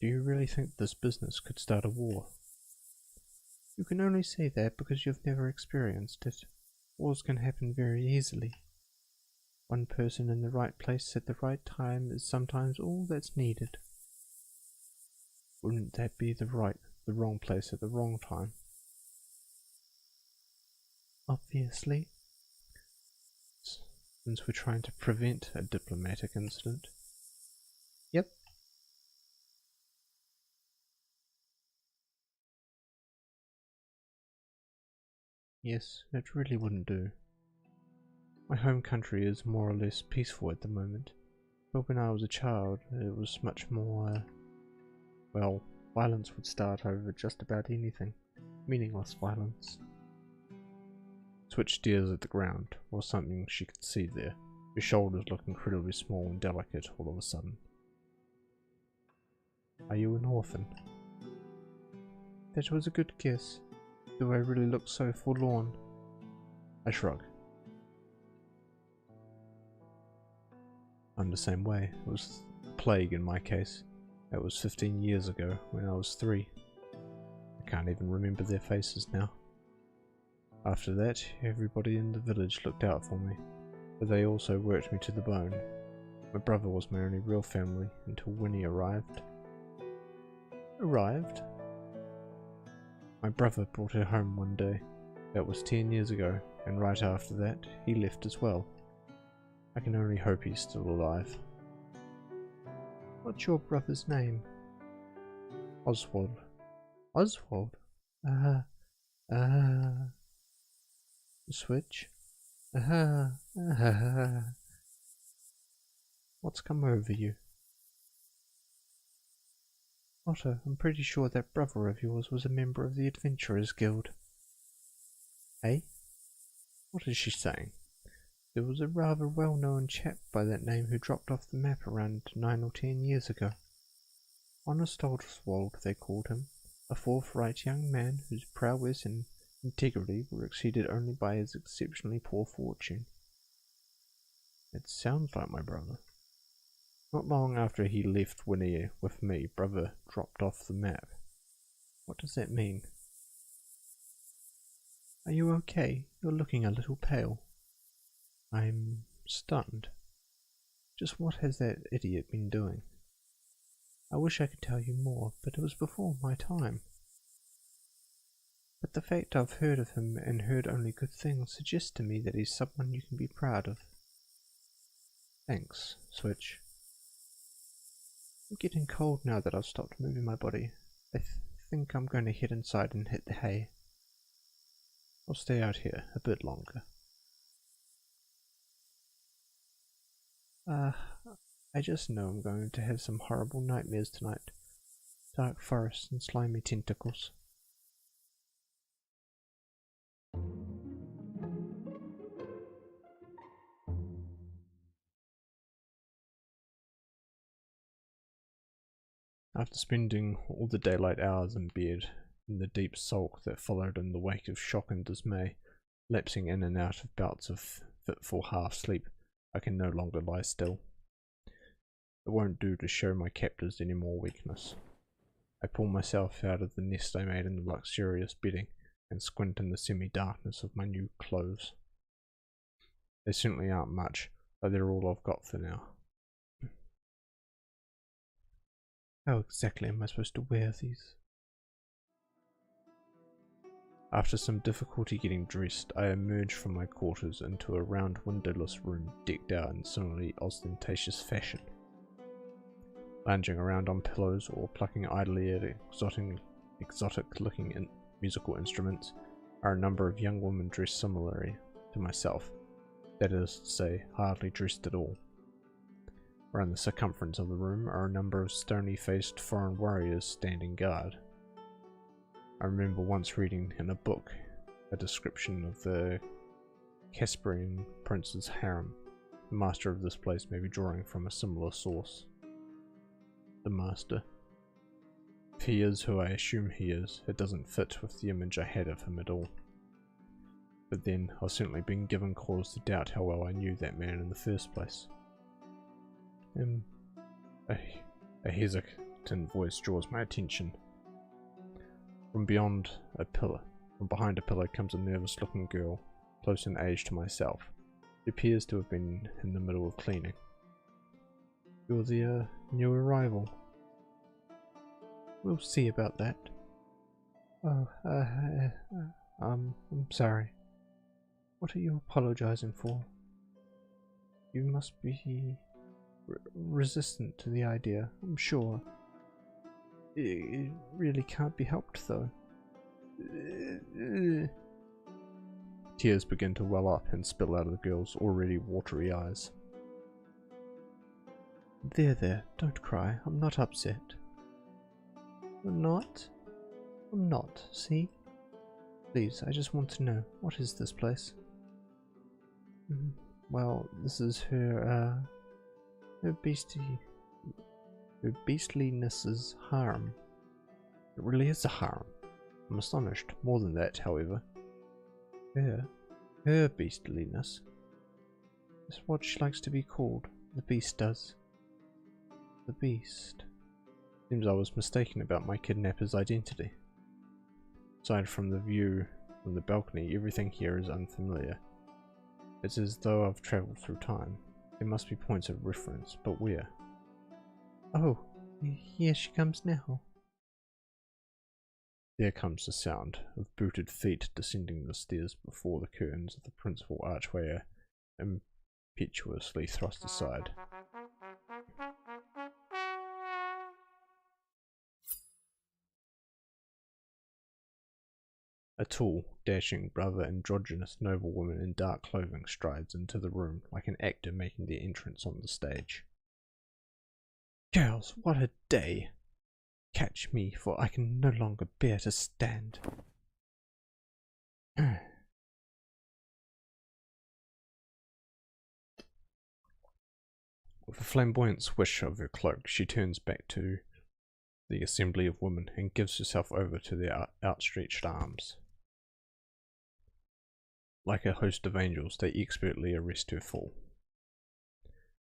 Do you really think this business could start a war? You can only say that because you've never experienced it. Wars can happen very easily. One person in the right place at the right time is sometimes all that's needed. Wouldn't that be the wrong place at the wrong time? Obviously. Since we're trying to prevent a diplomatic incident. Yep. Yes, it really wouldn't do. My home country is more or less peaceful at the moment, but when I was a child it was much more, well, violence would start over just about anything. Meaningless violence. Switch stares at the ground, or something she could see there. Her shoulders look incredibly small and delicate all of a sudden. Are you an orphan? That was a good guess. Do I really look so forlorn? I shrug. I'm the same way. It was plague in my case. That was 15 years ago, when I was 3. I can't even remember their faces now. After that, everybody in the village looked out for me, but they also worked me to the bone. My brother was my only real family until Winnie arrived. Arrived? My brother brought her home one day. That was 10 years ago, and right after that, he left as well. I can only hope he's still alive. What's your brother's name? Oswald. Oswald? Switch? What's come over you? Otto, I'm pretty sure that brother of yours was a member of the Adventurers Guild. Eh? What is she saying? There was a rather well-known chap by that name who dropped off the map around 9 or 10 years ago. Honest Oswald, they called him, a forthright young man whose prowess and integrity were exceeded only by his exceptionally poor fortune. It sounds like my brother. Not long after he left Winnie with me, brother dropped off the map. What does that mean? Are you okay? You're looking a little pale. I'm stunned. Just what has that idiot been doing? I wish I could tell you more, but it was before my time. But the fact I've heard of him and heard only good things suggests to me that he's someone you can be proud of. Thanks, Switch. I'm getting cold now that I've stopped moving my body. I think I'm going to head inside and hit the hay. I'll stay out here a bit longer. I just know I'm going to have some horrible nightmares tonight. Dark forests and slimy tentacles. After spending all the daylight hours in bed, in the deep sulk that followed in the wake of shock and dismay, lapsing in and out of bouts of fitful half-sleep, I can no longer lie still. It won't do to show my captors any more weakness. I pull myself out of the nest I made in the luxurious bedding and squint in the semi-darkness of my new clothes. They certainly aren't much, but they're all I've got for now. How exactly am I supposed to wear these? After some difficulty getting dressed, I emerged from my quarters into a round windowless room decked out in similarly ostentatious fashion. Lounging around on pillows or plucking idly at exotic-looking musical instruments are a number of young women dressed similarly to myself, that is to say, hardly dressed at all. Around the circumference of the room are a number of stony-faced foreign warriors standing guard. I remember once reading in a book a description of the Caspian prince's harem. The master of this place may be drawing from a similar source. The master. If he is who I assume he is, it doesn't fit with the image I had of him at all. But then, I've certainly been given cause to doubt how well I knew that man in the first place. A hesitant voice draws my attention. From behind a pillar comes a nervous-looking girl, close in age to myself. She appears to have been in the middle of cleaning. You're the new arrival. We'll see about that. Oh, I'm sorry. What are you apologizing for? You must be resistant to the idea, I'm sure. It really can't be helped, though. Tears begin to well up and spill out of the girl's already watery eyes. There, don't cry. I'm not upset. You're not? I'm not, see? Please, I just want to know, what is this place? Well, this is her beastliness's harem. It really is a harem. I'm astonished. More than that, however. Her beastliness. That's what she likes to be called. The beast does. The beast. Seems I was mistaken about my kidnapper's identity. Aside from the view from the balcony, everything here is unfamiliar. It's as though I've travelled through time. There must be points of reference, but where? Oh, here she comes now. There comes the sound of booted feet descending the stairs before the curtains of the principal archway are impetuously thrust aside. A tall, dashing, rather androgynous noblewoman in dark clothing strides into the room like an actor making their entrance on the stage. Girls, what a day! Catch me, for I can no longer bear to stand. With a flamboyant swish of her cloak, she turns back to the assembly of women and gives herself over to their outstretched arms. Like a host of angels, they expertly arrest her fall.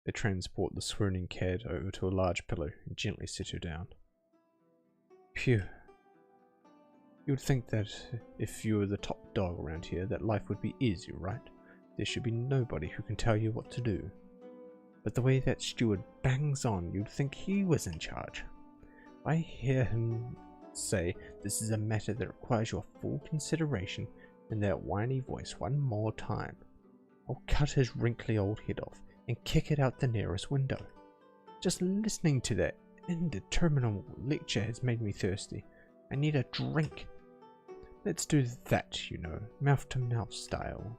They transport the swooning cad over to a large pillow and gently set her down. Phew. You would think that if you were the top dog around here, that life would be easy, right? There should be nobody who can tell you what to do. But the way that steward bangs on, you'd think he was in charge. I hear him say this is a matter that requires your full consideration in that whiny voice one more time. I'll cut his wrinkly old head off and kick it out the nearest window. Just listening to that indeterminable lecture has made me thirsty. I need a drink. Let's do that, you know, mouth-to-mouth style.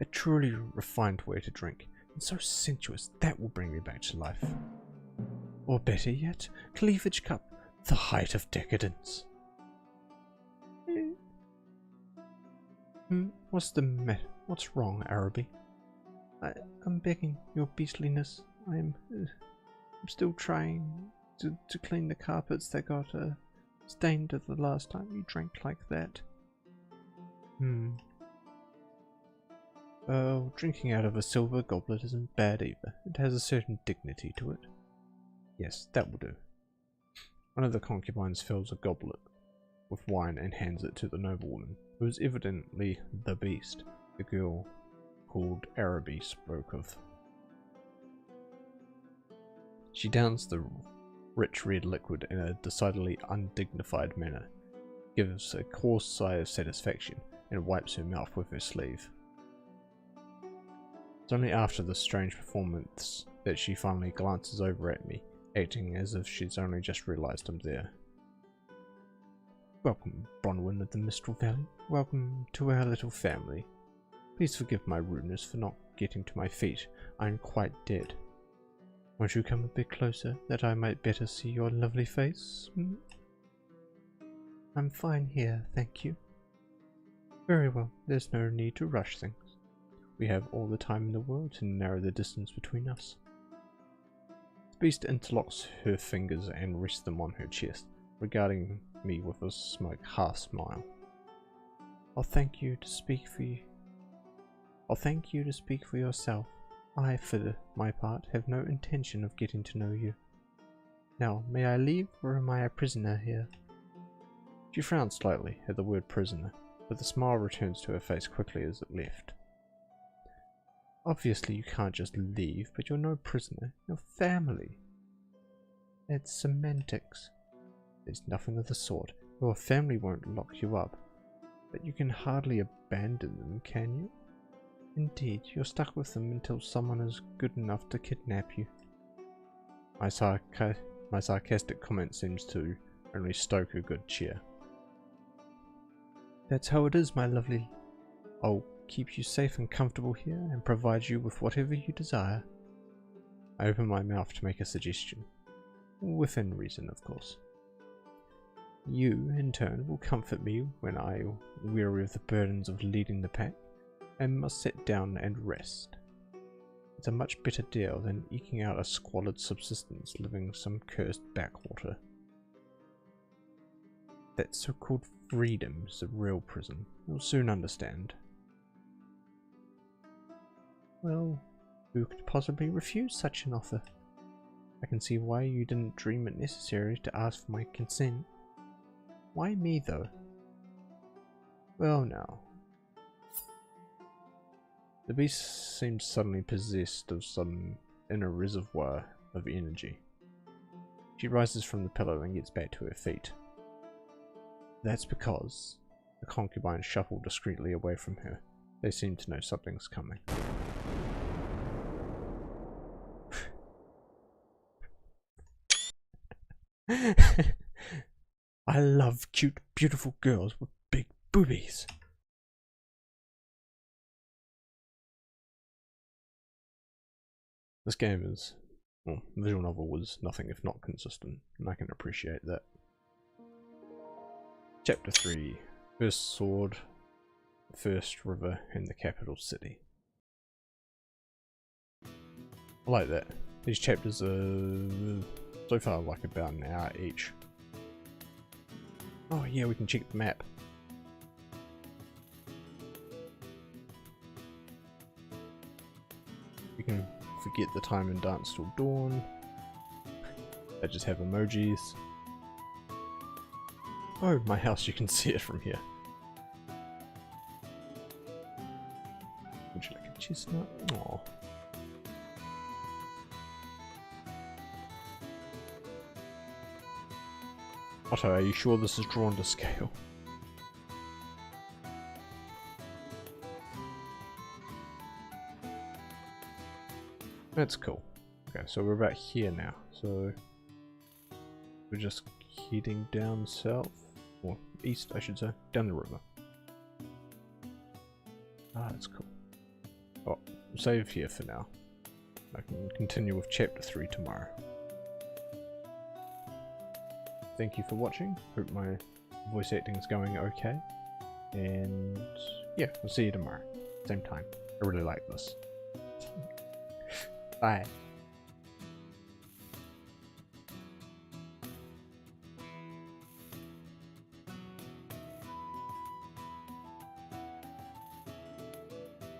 A truly refined way to drink, and so sensuous, that will bring me back to life. Or better yet, cleavage cup, the height of decadence. What's the matter? What's wrong, Araby? I'm begging your beastliness. I'm still trying to clean the carpets that got stained the last time you drank like that. Oh, drinking out of a silver goblet isn't bad either. It has a certain dignity to it. Yes, that will do. One of the concubines fills a goblet with wine and hands it to the noblewoman, who is evidently the beast the girl called Araby spoke of. She downs the rich red liquid in a decidedly undignified manner, gives a coarse sigh of satisfaction, and wipes her mouth with her sleeve. It's only after this strange performance that she finally glances over at me, acting as if she's only just realised I'm there. Welcome, Bronwyn of the Mistral Valley. Welcome to our little family. Please forgive my rudeness for not getting to my feet. I'm quite dead. Won't you come a bit closer, that I might better see your lovely face? I'm fine here, thank you. Very well, there's no need to rush things. We have all the time in the world to narrow the distance between us. The beast interlocks her fingers and rests them on her chest, regarding me with a half smile. I'll thank you to speak for yourself. I, for my part, have no intention of getting to know you. Now, may I leave, or am I a prisoner here? She frowns slightly at the word prisoner, but the smile returns to her face quickly as it left. Obviously you can't just leave, but you're no prisoner. You're family. It's semantics. There's nothing of the sort. Your family won't lock you up. But you can hardly abandon them, can you? Indeed, you're stuck with them until someone is good enough to kidnap you. My sarcastic comment seems to only stoke a good cheer. That's how it is, my lovely. I'll keep you safe and comfortable here and provide you with whatever you desire. I open my mouth to make a suggestion. Within reason, of course. You, in turn, will comfort me when I weary of the burdens of leading the pack and must sit down and rest. It's a much better deal than eking out a squalid subsistence living some cursed backwater. That so-called freedom is a real prison. You'll soon understand. Well, who could possibly refuse such an offer? I can see why you didn't dream it necessary to ask for my consent. Why me, though? Well, now. The beast seems suddenly possessed of some inner reservoir of energy. She rises from the pillow and gets back to her feet. That's because the concubines shuffle discreetly away from her. They seem to know something's coming. I love cute, beautiful girls with big boobies. This game is, well, the visual novel was nothing if not consistent, and I can appreciate that. Chapter 3. First Sword, First River, and the Capital City. I like that. These chapters are so far like about an hour each. Oh yeah, we can check the map. We can forget the time and dance till dawn. I just have emojis. Oh, my house, you can see it from here. Would you like a chestnut? Aww. Otto, are you sure this is drawn to scale? That's cool. Okay, so we're about here now. So we're just heading down south, or east I should say, down the river. Ah, that's cool. Oh, we'll save here for now. I can continue with chapter 3 tomorrow. Thank you for watching. Hope my voice acting is going okay. And yeah, we'll see you tomorrow. Same time. I really like this. Bye.